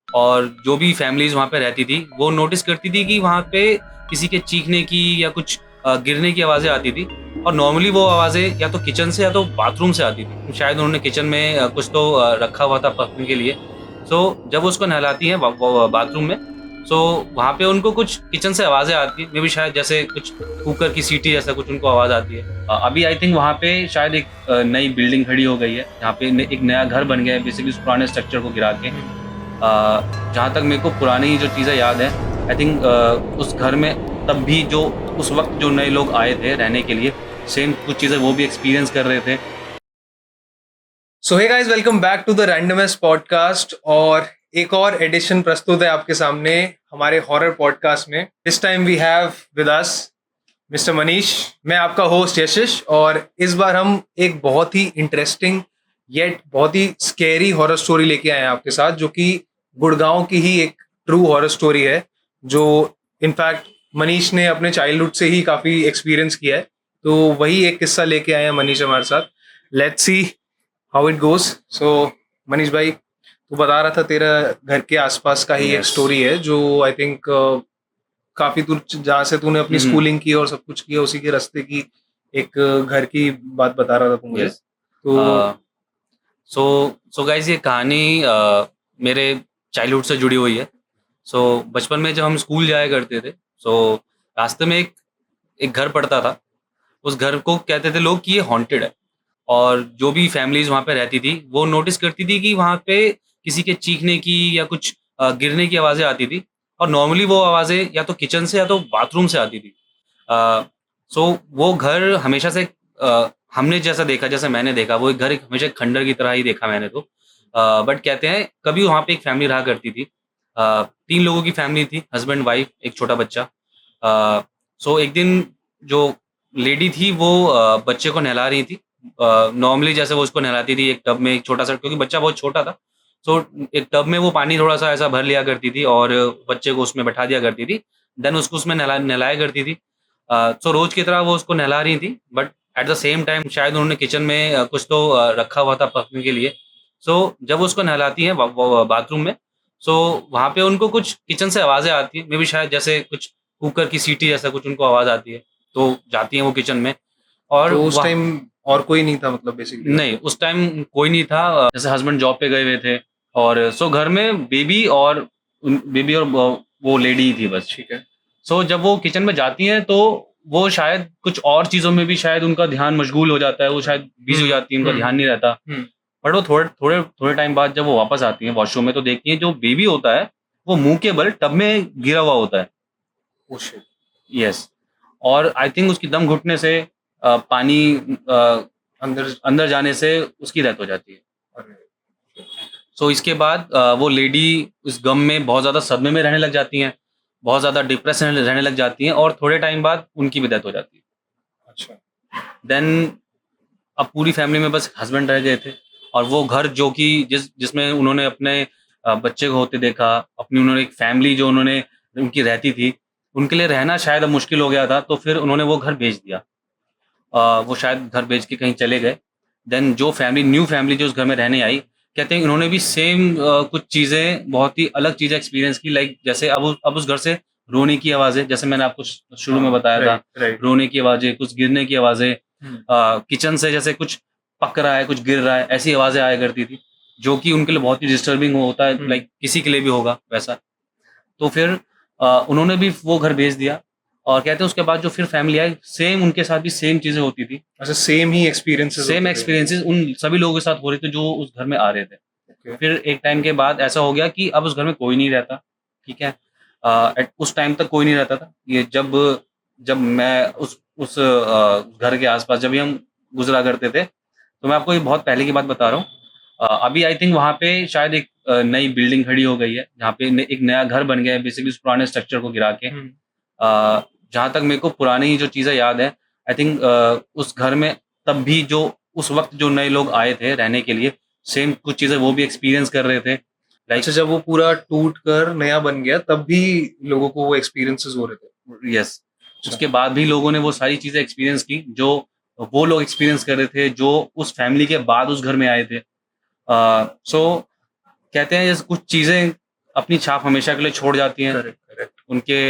और जो भी फैमिलीज वहाँ पे रहती थी वो नोटिस करती थी कि वहाँ पे किसी के चीखने की या कुछ गिरने की आवाज़ें आती थी। और नॉर्मली वो आवाज़ें या तो किचन से या तो बाथरूम से आती थी। शायद उन्होंने किचन में कुछ तो रखा हुआ था पकने के लिए। सो जब वो उसको नहलाती हैं बाथरूम में, सो वहाँ पे उनको कुछ किचन से आवाज़ें आती हैं। मे बी शायद जैसे कुछ कुकर की सीटी जैसा कुछ उनको आवाज़ आती है। अभी आई थिंक वहाँ पे शायद एक नई बिल्डिंग खड़ी हो गई है, जहाँ पे एक नया घर बन गया है बेसिकली उस पुराने स्ट्रक्चर को गिरा के। जहाँ तक मेरे को पुरानी जो चीज़ें याद हैं, आई थिंक उस घर में तब भी जो उस वक़्त जो नए लोग आए थे रहने के लिए, सेम कुछ चीज़ें वो भी एक्सपीरियंस कर रहे थे। So hey guys, welcome back to the Randomus podcast. और एक और एडिशन प्रस्तुत है आपके सामने हमारे हॉरर पॉडकास्ट में। This time we have with us mister Manish. मैं आपका होस्ट यशिश, और इस बार हम एक बहुत ही इंटरेस्टिंग येट बहुत ही स्कैरी हॉरर स्टोरी लेके आए हैं आपके साथ, जो कि गुड़गांव की ही एक ट्रू हॉरर स्टोरी है, जो इनफैक्ट मनीष ने अपने चाइल्डहुड से ही काफी एक्सपीरियंस किया है। तो वही एक किस्सा लेके आए हैं मनीष हमारे साथ। Let's see how it goes. So Manish भाई, तू बता रहा था तेरा घर के आसपास का ही एक यस। स्टोरी है, जो आई थिंक काफी दूर जहाँ से तूने अपनी हुँ, हुँ। स्कूलिंग की और सब कुछ किया उसी के रास्ते की एक घर की बात बता रहा था तू मुझे। यस। तो अ, सो सो गाइज़, ये कहानी मेरे चाइल्डहुड से जुड़ी हुई है। सो बचपन में जब हम स्कूल जाया करते थे, सो रास्ते में एक एक घर पड़ता था। उस घर को कहते थे लोग कि ये हॉन्टेड है। और जो भी फैमिलीज़ वहाँ पे रहती थी, वो नोटिस करती थी कि वहाँ पे किसी के चीखने की या कुछ गिरने की आवाज़ें आती थी। और नॉर्मली वो आवाज़ें या तो किचन से या तो बाथरूम से आती थी। अ, सो वो घर हमेशा से हमने जैसा देखा, जैसे मैंने देखा, वो एक घर एक हमेशा एक खंडर की तरह ही देखा मैंने तो। बट कहते हैं कभी वहाँ पे एक फैमिली रहा करती थी। 3 लोगों की फैमिली थी, हस्बैंड, वाइफ, एक छोटा बच्चा। सो एक दिन जो लेडी थी वो बच्चे को नहला रही थी। नॉर्मली जैसे वो उसको नहलाती थी एक टब में, एक छोटा-सा, क्योंकि बच्चा बहुत छोटा था। सो एक टब में वो पानी थोड़ा-सा ऐसा भर लिया करती थी और बच्चे को उसमें बैठा दिया करती थी। देन उसको उसमें नहलाया करती थी। सो रोज़ की तरह वो उसको नहला रही थी, but at the same time शायद उन्होंने किचन में कुछ तो रखा हुआ था पकने के लिए। सो जब वो उसको नहलाती हैं बाथरूम में, सो वहाँ पे उनको कुछ किचन से आवाज़ें आती हैं। मे बी शायद जैसे कुछ कुकर की सीटी जैसा कुछ उनको आवाज़ आती है। तो जाती हैं वो किचन में। और तो उस वहाँ टाइम और कोई नहीं था, मतलब बेसिकली घर नहीं, पे। उस टाइम कोई नहीं था। जैसे हस्बैंड जॉब पे गए हुए थे और सो घर में बेबी और वो लेडी ही थी बस। ठीक है। सो जब वो किचन में जाती हैं तो वो शायद कुछ और चीज़ों में भी शायद उनका ध्यान मशगूल हो जाता है, वो शायद बिज़ी हो जाती हैं, उनका ध्यान नहीं रहता। हम्म। बट वो थोड़े टाइम बाद जब वो वापस आती हैं वॉशरूम में, तो देखती हैं जो बेबी होता है, वो मुँह के बल टब में गिरा हुआ होता है। Oh shit. यस। और आई थिंक उसकी दम घुटने से पानी अंदर। अंदर जाने से उसकी डेथ हो जाती है। अरे। सो इसके बाद वो लेडी इस गम में बहुत ज़्यादा सदमे में रहने लग जाती हैं, बहुत ज़्यादा डिप्रेस रहने लग जाती हैं और थोड़े टाइम बाद उनकी भी डेथ हो जाती है। अच्छा। देन अब पूरी फैमिली में बस हस्बैंड रह गए थे। और वो घर जो कि जिसमें उन्होंने अपने बच्चे को होते देखा, अपनी उन्होंने एक फैमिली जो उन्होंने उनकी रहती थी, उनके लिए रहना शायद अब मुश्किल हो गया था, तो फिर उन्होंने वो घर बेच दिया। वो शायद घर बेच के कहीं चले गए। देन जो न्यू फैमिली जो उस घर में रहने आई, कहते हैं इन्होंने भी सेम कुछ चीज़ें, बहुत ही अलग चीज़ें एक्सपीरियंस की। लाइक जैसे अब उस घर से रोने की आवाज़ें, जैसे मैंने आपको शुरू में बताया था, राइट राइट। रोने की आवाज़ें, कुछ गिरने की आवाज़ें, किचन से जैसे कुछ पक रहा है, कुछ गिर रहा है, ऐसी आवाज़ें आया करती थी, जो कि उनके लिए बहुत ही डिस्टर्बिंग होता है, लाइक किसी के लिए भी होगा वैसा। तो फिर उन्होंने भी वो घर बेच दिया। और कहते हैं उसके बाद जो फिर फैमिली आई, सेम उनके साथ भी सेम चीज़ें होती थी। अच्छा, सेम ही एक्सपीरियंसेस सेम होते थे। एक्सपीरियंसेस उन सभी लोगों के साथ हो रहे थे जो उस घर में आ रहे थे। ओके। फिर एक टाइम के बाद ऐसा हो गया कि अब उस घर में कोई नहीं रहता, ठीक है? उस टाइम तक कोई नहीं रहता था। ये जब जब मैं उस घर के आस-पास जब भी हम गुज़रा करते थे, तो मैं आपको ये बहुत पहले की बात बता रहा हूँ। अभी आई थिंक वहाँ पे शायद एक नई बिल्डिंग खड़ी हो गई है, जहाँ पे एक नया घर बन गया है बेसिकली उस पुराने स्ट्रक्चर को गिरा के। जहाँ तक मेरे को पुरानी जो चीज़ें याद है, आई थिंक उस घर में तब भी जो उस वक़्त जो नए लोग आए थे रहने के लिए, सेम कुछ चीज़ें वो भी एक्सपीरियंस कर रहे थे। लाइक अच्छा, जब वो पूरा टूट कर नया बन गया तब भी लोगों को वो एक्सपीरियंसेस हो रहे थे। यस, अच्छा। उसके बाद भी लोगों ने वो सारी चीज़ें एक्सपीरियंस की, जो वो लोग एक्सपीरियंस कर रहे थे, जो उस फैमिली के बाद उस घर में आए थे। सो कहते हैं जैसे कुछ चीज़ें अपनी छाप हमेशा के लिए छोड़ जाती हैं। Correct correct. उनके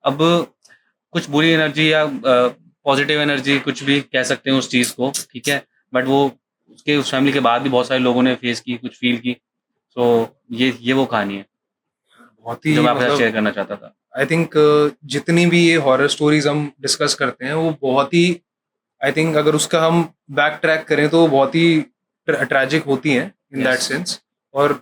अब कुछ बुरी एनर्जी या पॉजिटिव एनर्जी कुछ भी कह सकते हैं उस चीज़ को, ठीक है, बट वो उसके उस फैमिली के बाद भी बहुत सारे लोगों ने फेस की, कुछ फील की। सो ये वो कहानी है बहुत ही जो मैं आपके साथ मतलब शेयर करना चाहता था। आई थिंक जितनी भी ये हॉरर स्टोरीज हम डिस्कस करते हैं वो बहुत ही आई थिंक अगर उसका हम बैक ट्रैक करें तो वो बहुत ही ट्रैजिक होती हैं इन दैट Yes. सेंस। और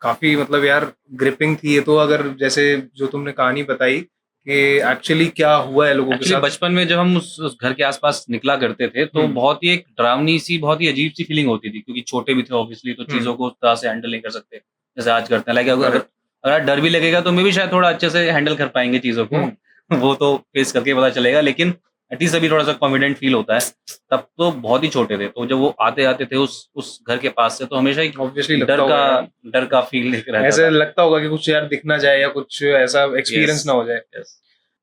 काफी मतलब यार ग्रिपिंग थी ये तो। अगर जैसे जो तुमने कहानी बताई कि एक्चुअली क्या हुआ है लोगों के एक्चुअली साथ। बचपन में जब हम उस घर के आसपास निकला करते थे तो बहुत ही एक डरावनी सी, बहुत ही अजीब सी फीलिंग होती थी, क्योंकि छोटे भी थे ऑब्वियसली, तो चीज़ों को उस तरह से हैंडल नहीं कर सकते जैसे आज करते हैं। लाइक अगर अगर डर भी लगेगा तो मैं भी शायद थोड़ा अच्छे से हैंडल कर पाएंगे चीज़ों को वो तो फेस करके पता चलेगा, लेकिन एटलीस्ट अभी थोड़ा सा कॉन्फिडेंट फील होता है। तब तो बहुत ही छोटे थे, तो जब वो आते आते थे उस घर के पास से, तो हमेशा एक ऑब्वियसली लगता होगा यार। डर का फील रहता ऐसे था। लगता होगा कि कुछ यार दिख ना जाए या कुछ ऐसा एक्सपीरियंस Yes, ना हो जाए। yes.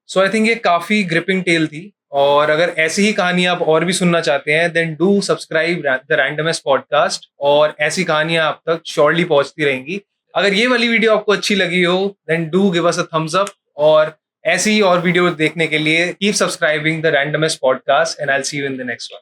सो आई थिंक ये काफी ग्रिपिंग टेल थी। और अगर ऐसी ही कहानी आप और भी सुनना चाहते हैं then do subscribe the Randomus podcast, और ऐसी कहानियां आप तक श्योरली पहुंचती रहेंगी। अगर ये वाली वीडियो आपको अच्छी लगी हो then do give us a thumbs up, और ऐसी ही और वीडियो देखने के लिए keep subscribing the Randomus podcast and I will see you in the next one.